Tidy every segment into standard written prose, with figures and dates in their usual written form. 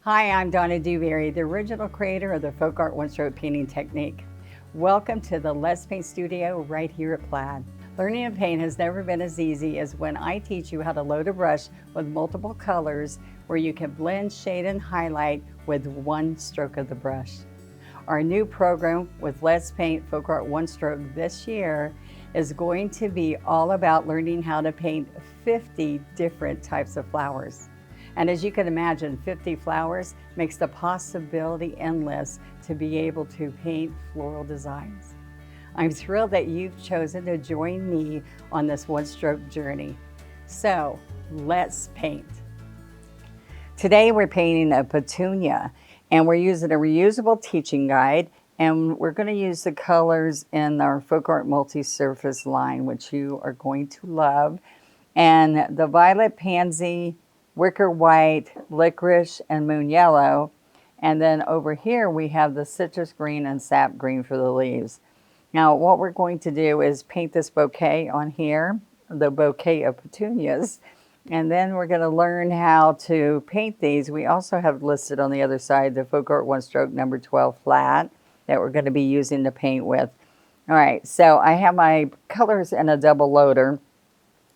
Hi, I'm Donna Dewberry, the original creator of the FolkArt one-stroke painting technique. Welcome to the Let's Paint Studio right here at Plaid. Learning to paint has never been as easy as when I teach you how to load a brush with multiple colors where you can blend, shade, and highlight with one stroke of the brush. Our new program with Let's Paint FolkArt One Stroke this year is going to be all about learning how to paint 50 different types of flowers. And as you can imagine, 50 flowers makes the possibility endless to be able to paint floral designs. I'm thrilled that you've chosen to join me on this one-stroke journey. So let's paint. Today we're painting a petunia, and we're using a reusable teaching guide, and we're going to use the colors in our FolkArt multi-surface line, which you are going to love. And the violet, pansy, wicker white, licorice, and moon yellow. And then over here we have the citrus green and sap green for the leaves. Now what we're going to do is paint this bouquet on here, the bouquet of petunias. And then we're going to learn how to paint these. We also have listed on the other side the FolkArt One Stroke number 12 flat that we're going to be using to paint with. All right, so I have my colors in a double loader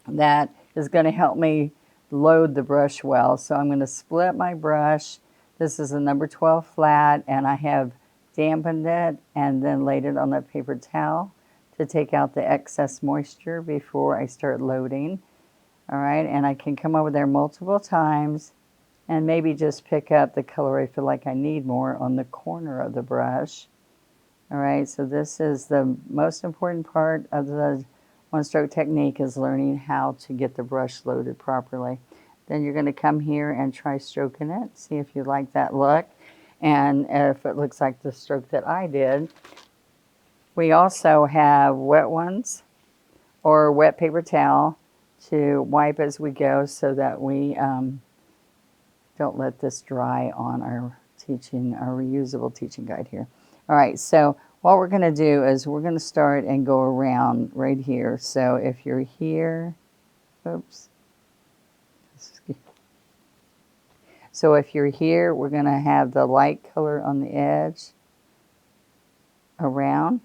that is going to help me load the brush well. So I'm going to split my brush. This is a number 12 flat, and I have dampened it and then laid it on a paper towel to take out the excess moisture before I start loading. All right, and I can come over there multiple times and maybe just pick up the color I feel like I need more on the corner of the brush. All right, so this is the most important part of the one-stroke technique, is learning how to get the brush loaded properly. Then you're going to come here and try stroking it, see if you like that look, and if it looks like the stroke that I did. We also have wet ones or wet paper towel to wipe as we go so that we don't let this dry on our reusable teaching guide here. All right, so what we're going to do is we're going to start and go around right here. So if you're here, oops. So if you're here, we're going to have the light color on the edge around.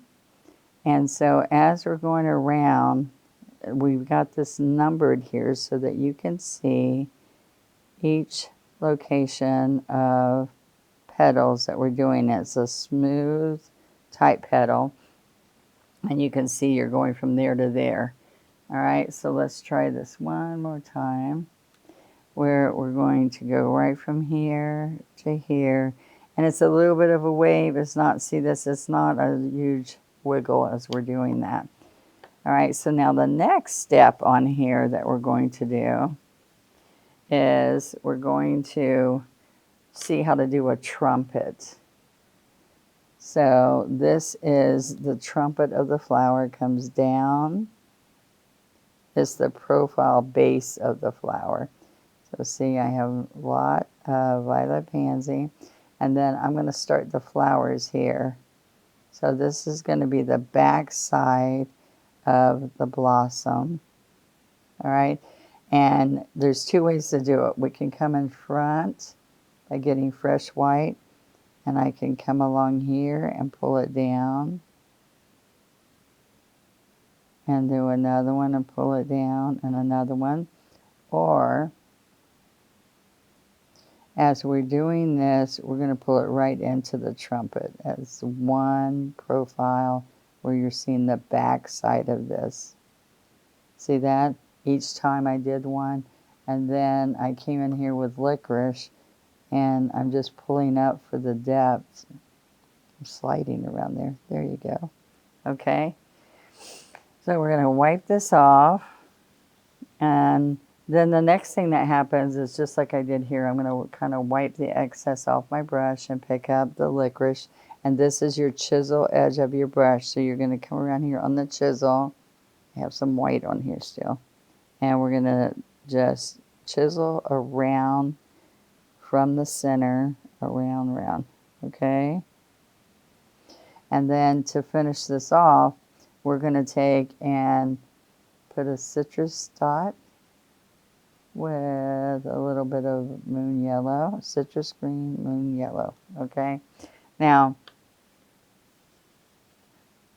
And so as we're going around, we've got this numbered here so that you can see each location of petals that we're doing. It's a smooth type petal, and you can see you're going from there to there. All right, so let's try this one more time, where we're going to go right from here to here, and it's a little bit of a wave. It's not, see this, it's not a huge wiggle as we're doing that. All right, so now the next step on here that we're going to do is we're going to see how to do a trumpet. So this is the trumpet of the flower. It comes down. It's the profile base of the flower. So see, I have a lot of violet pansy, and then I'm going to start the flowers here. So this is going to be the back side of the blossom. All right, and there's two ways to do it. We can come in front by getting fresh white, and I can come along here and pull it down and do another one and pull it down and another one. Or as we're doing this, we're going to pull it right into the trumpet as one profile where you're seeing the back side of this. See that? Each time I did one, and then I came in here with licorice, and I'm just pulling up for the depth. I'm sliding around there. There you go. Okay. So we're going to wipe this off, and then the next thing that happens is just like I did here. I'm going to kind of wipe the excess off my brush and pick up the licorice, and this is your chisel edge of your brush. So you're going to come around here on the chisel. I have some white on here still, and we're going to just chisel around from the center, around, okay? And then to finish this off, we're going to take and put a citrus dot with a little bit of moon yellow, citrus green, moon yellow, okay? Now,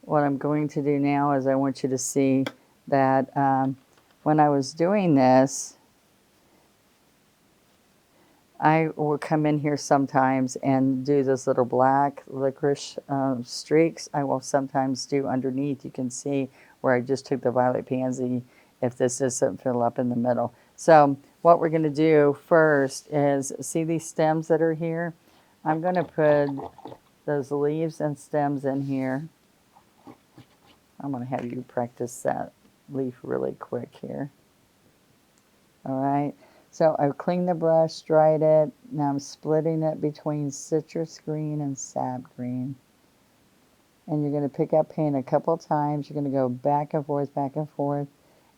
what I'm going to do now is I want you to see that when I was doing this, I will come in here sometimes and do this little black licorice streaks. I will sometimes do underneath. You can see where I just took the violet pansy if this doesn't fill up in the middle. So what we're going to do first is, see these stems that are here? I'm going to put those leaves and stems in here. I'm going to have you practice that leaf really quick here. All right. So I've cleaned the brush, dried it. Now I'm splitting it between citrus green and sap green. And you're going to pick up paint a couple times. You're going to go back and forth, back and forth.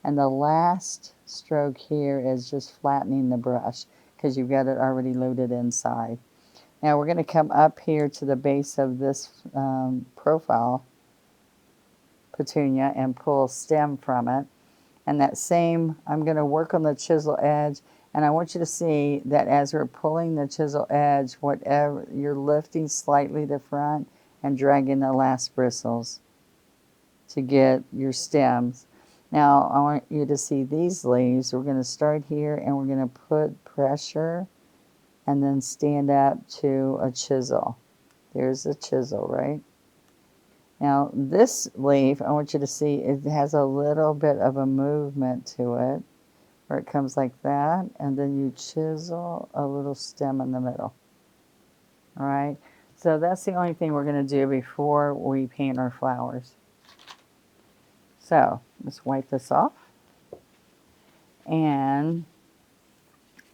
And the last stroke here is just flattening the brush because you've got it already loaded inside. Now we're going to come up here to the base of this profile petunia and pull a stem from it. And that same, I'm going to work on the chisel edge. And I want you to see that as we're pulling the chisel edge, whatever, you're lifting slightly the front and dragging the last bristles to get your stems. Now, I want you to see these leaves. We're going to start here and we're going to put pressure and then stand up to a chisel. There's a chisel, right? Now, this leaf, I want you to see it has a little bit of a movement to it, where it comes like that, and then you chisel a little stem in the middle. All right? So that's the only thing we're going to do before we paint our flowers. So let's wipe this off. And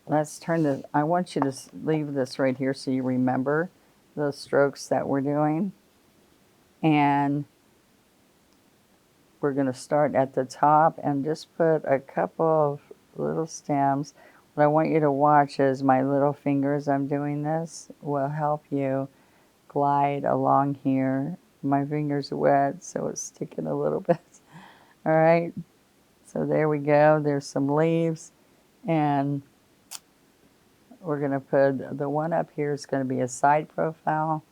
let's turn this, I want you to leave this right here so you remember the strokes that we're doing. And we're going to start at the top and just put a couple of little stems. What I want you to watch is my little fingers, I'm doing this, will help you glide along here. My finger's wet, so it's sticking a little bit. All right, so there we go. There's some leaves, and we're going to put the one up here is going to be a side profile,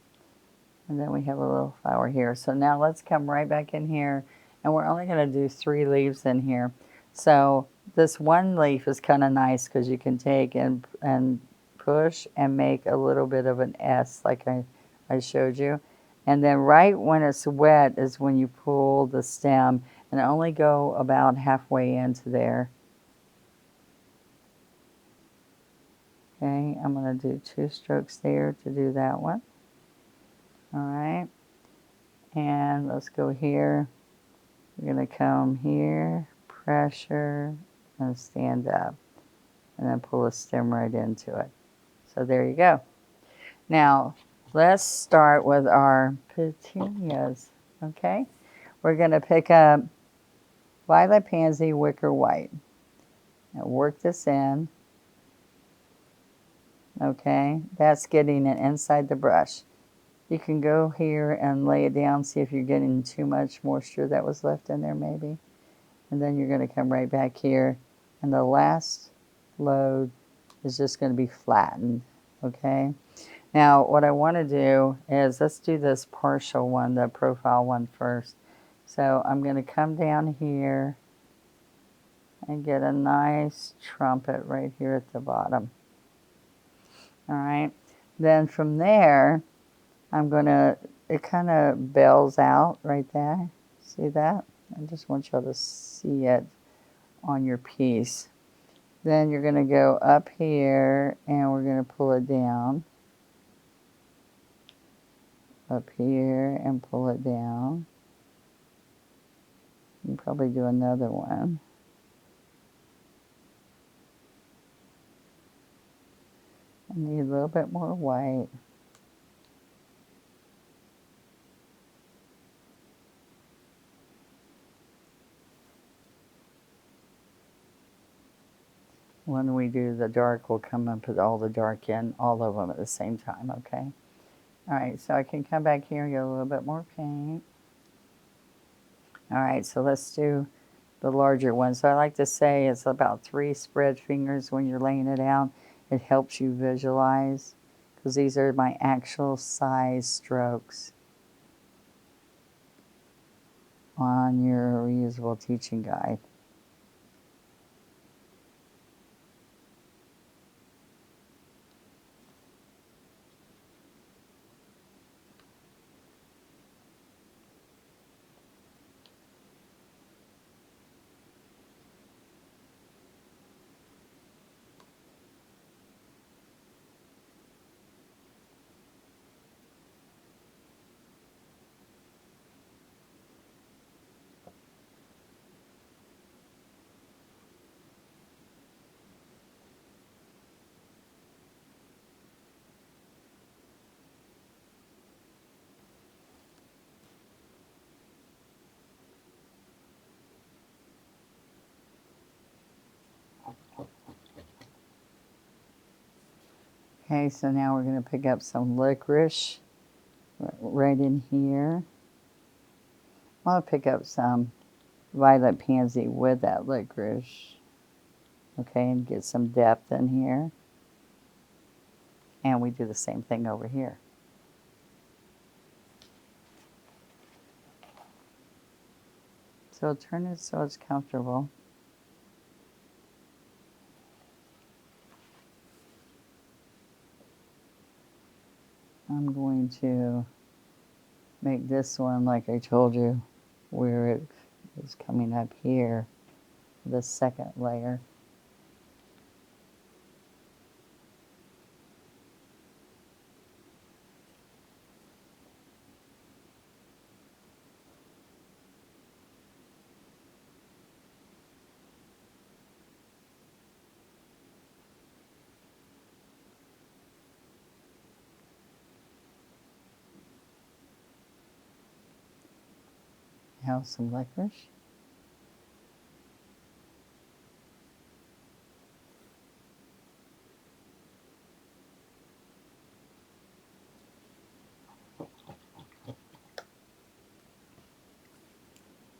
and then we have a little flower here. So now let's come right back in here, and we're only going to do 3 leaves in here. So this one leaf is kind of nice because you can take and push and make a little bit of an S like I showed you. And then right when it's wet is when you pull the stem and only go about halfway into there. Okay, I'm going to do 2 strokes there to do that one. All right, and let's go here. We're going to come here, pressure, and stand up, and then pull a stem right into it. So there you go. Now, let's start with our petunias, okay? We're going to pick up violet pansy wicker white. Now work this in, okay? That's getting it inside the brush. You can go here and lay it down, see if you're getting too much moisture that was left in there maybe. And then you're going to come right back here, and the last load is just going to be flattened, okay? Now, what I want to do is, let's do this partial one, the profile one first. So I'm going to come down here and get a nice trumpet right here at the bottom. All right. Then from there, I'm going to, it kind of bells out right there. See that? I just want y'all to see it on your piece. Then you're going to go up here and we're going to pull it down. Up here and pull it down. You can probably do another one. I need a little bit more white. When we do the dark, we'll come and put all the dark in, all of them at the same time, okay? All right, so I can come back here and get a little bit more paint. All right, so let's do the larger one. So I like to say it's about 3 spread fingers when you're laying it out. It helps you visualize, because these are my actual size strokes on your reusable teaching guide. Okay, so now we're going to pick up some licorice right in here. I'll pick up some violet pansy with that licorice. Okay, and get some depth in here. And we do the same thing over here. So turn it so it's comfortable. I'm going to make this one, like I told you, where it is coming up here, the second layer. Have some licorice.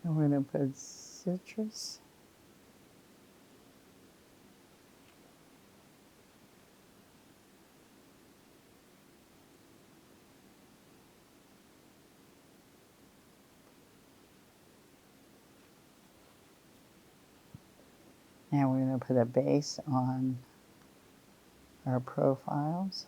And we're going to put citrus. Now we're going to put a base on our profiles.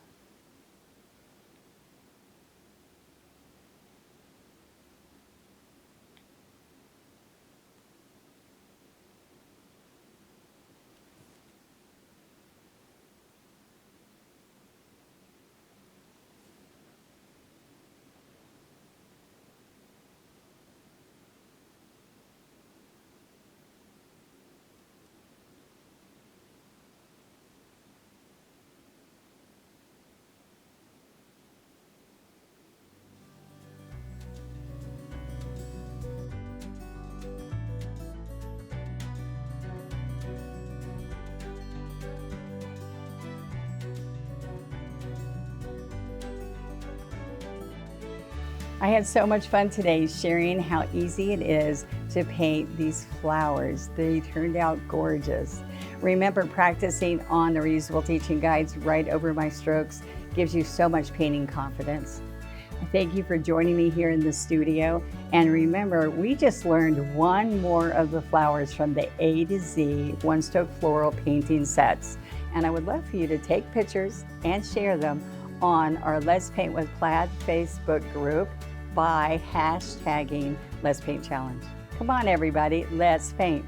I had so much fun today sharing how easy it is to paint these flowers. They turned out gorgeous. Remember, practicing on the reusable teaching guides right over my strokes gives you so much painting confidence. Thank you for joining me here in the studio. And remember, we just learned one more of the flowers from the A to Z one-stroke floral painting sets. And I would love for you to take pictures and share them on our Let's Paint with Plaid Facebook group by hashtagging Let's Paint Challenge. Come on, everybody, let's paint.